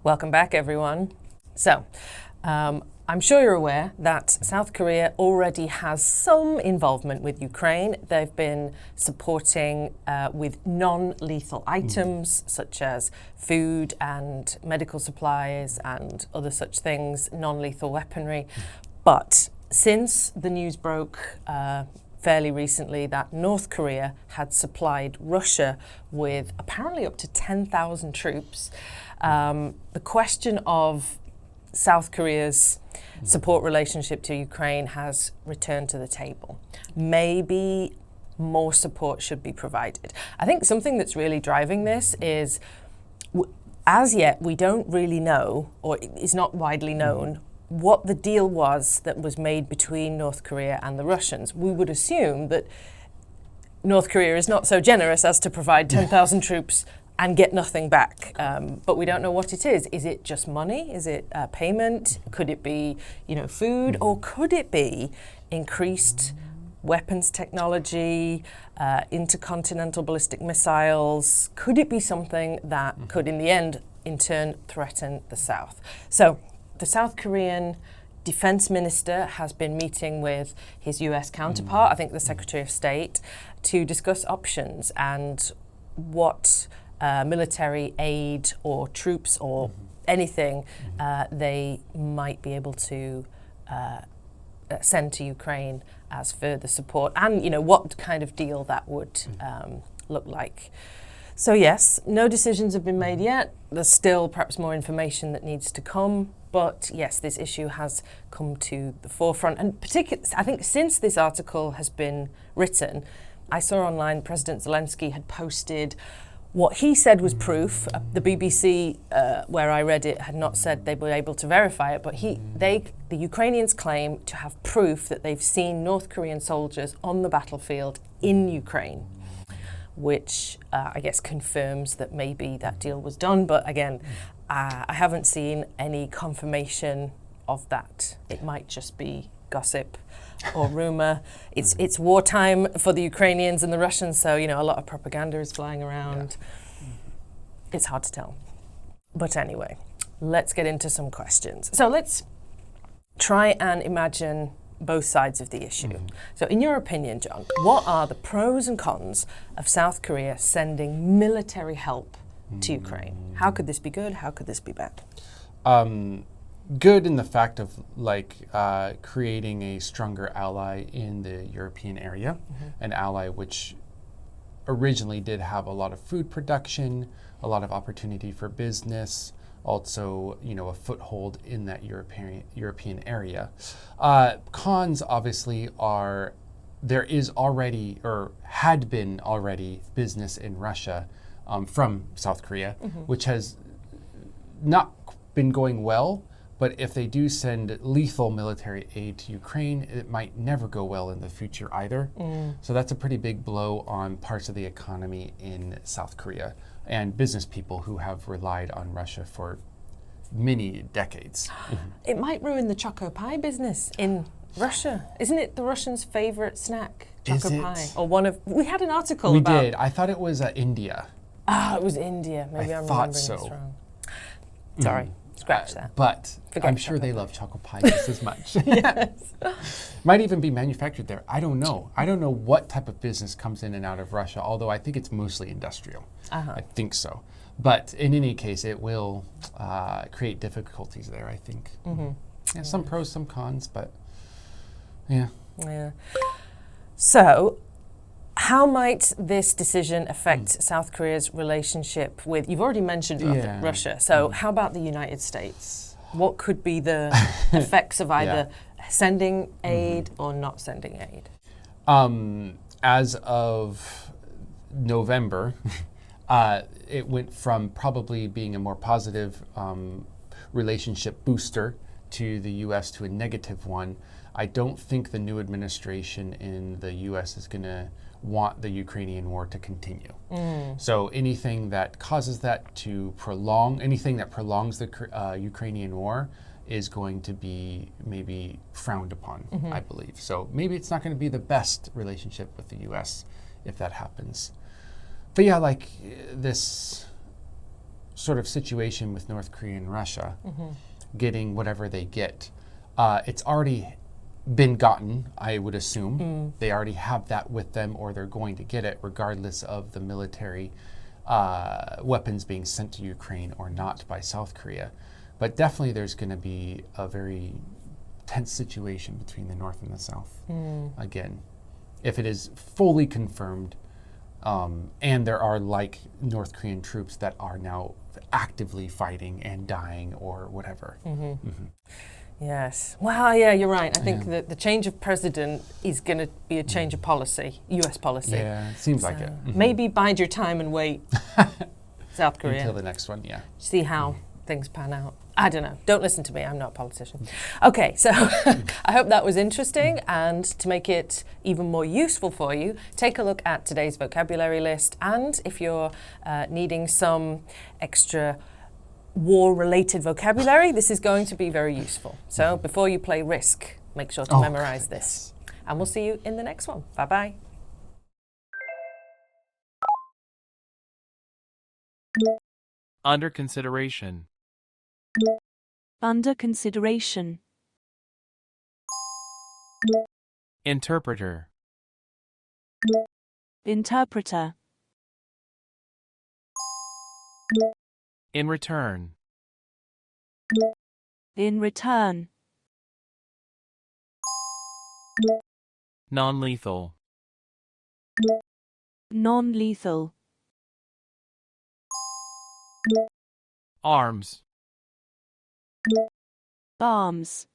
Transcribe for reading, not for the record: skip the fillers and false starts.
Welcome back, everyone. So, I'm sure you're aware that South Korea already has some involvement with Ukraine. They've been supporting with non-lethal items such as food and medical supplies and other such things, non-lethal weaponry. But since the news broke fairly recently that North Korea had supplied Russia with apparently up to 10,000 troops, the question of South Korea's support relationship to Ukraine has returned to the table. Maybe more support should be provided. I think something that's really driving this is, as yet, we don't really know, or it's not widely known, what the deal was that was made between North Korea and the Russians. We would assume that North Korea is not so generous as to provide 10,000 troops and get nothing back. But we don't know what it is. Is it just money? Is it payment? Could it be, food? Or could it be increased weapons technology, intercontinental ballistic missiles? Could it be something that could, in the end, in turn, threaten the South? So the South Korean defense minister has been meeting with his US counterpart, I think the Secretary of State, to discuss options and what military aid or troops or anything they might be able to send to Ukraine as further support, and what kind of deal that would look like. So yes, no decisions have been made yet. There's still perhaps more information that needs to come, but yes, this issue has come to the forefront. And particularly, I think since this article has been written, I saw online President Zelensky had posted what he said was proof. The BBC, where I read it, had not said they were able to verify it, but the Ukrainians claim to have proof that they've seen North Korean soldiers on the battlefield in Ukraine, which I guess confirms that maybe that deal was done. But again, I haven't seen any confirmation of that. It might just be gossip or rumor. It's wartime for the Ukrainians and the Russians, so a lot of propaganda is flying around. It's hard to tell. But anyway, let's get into some questions. So let's try and imagine both sides of the issue. So in your opinion, John, what are the pros and cons of South Korea sending military help to Ukraine? How could this be good? How could this be bad? Good in the fact of creating a stronger ally in the European area, an ally which originally did have a lot of food production, a lot of opportunity for business, also a foothold in that European area. Cons obviously are there is already or had been already business in Russia from South Korea, which has not been going well. But if they do send lethal military aid to Ukraine, it might never go well in the future either. So that's a pretty big blow on parts of the economy in South Korea and business people who have relied on Russia for many decades. It might ruin the choco pie business in Russia. Isn't it the Russians' favorite snack, choco pie? Or we had an article about... We did. I thought it was India. It was India. Maybe I'm remembering this wrong. Sorry. Scratch that. But I'm sure they love chocolate pie just as much. Yes. Might even be manufactured there. I don't know. I don't know what type of business comes in and out of Russia, although I think it's mostly industrial. I think so. But in any case, it will create difficulties there, I think. Yeah, some pros, some cons, but yeah. So, how might this decision affect South Korea's relationship with, you've already mentioned Russia, so how about the United States? What could be the effects of either sending aid or not sending aid? As of November, it went from probably being a more positive relationship booster to the U.S. to a negative one. I don't think the new administration in the U.S. is going to want the Ukrainian war to continue. So anything that causes that to prolong, anything that prolongs the Ukrainian war is going to be maybe frowned upon, I believe. So maybe it's not going to be the best relationship with the U.S. if that happens. But yeah, this sort of situation with North Korea and Russia getting whatever they get, it's already been gotten, I would assume. They already have that with them, or they're going to get it, regardless of the military weapons being sent to Ukraine or not by South Korea. But definitely there's going to be a very tense situation between the North and the South. Again, if it is fully confirmed, and there are like North Korean troops that are now actively fighting and dying or whatever. Yes. Well, yeah, you're right. I think that the change of president is going to be a change of policy, US policy. Yeah, it seems like it. Maybe bide your time and wait, South Korea. Until the next one, yeah. See how things pan out. I don't know. Don't listen to me. I'm not a politician. Okay, so I hope that was interesting. And to make it even more useful for you, take a look at today's vocabulary list. And if you're needing some extra war-related vocabulary, this is going to be very useful. So before you play Risk, make sure to memorize this. And we'll see you in the next one. Bye-bye. Under consideration. Under consideration. Interpreter. Interpreter. In return. In return. Non-lethal. Non-lethal. Arms. Arms.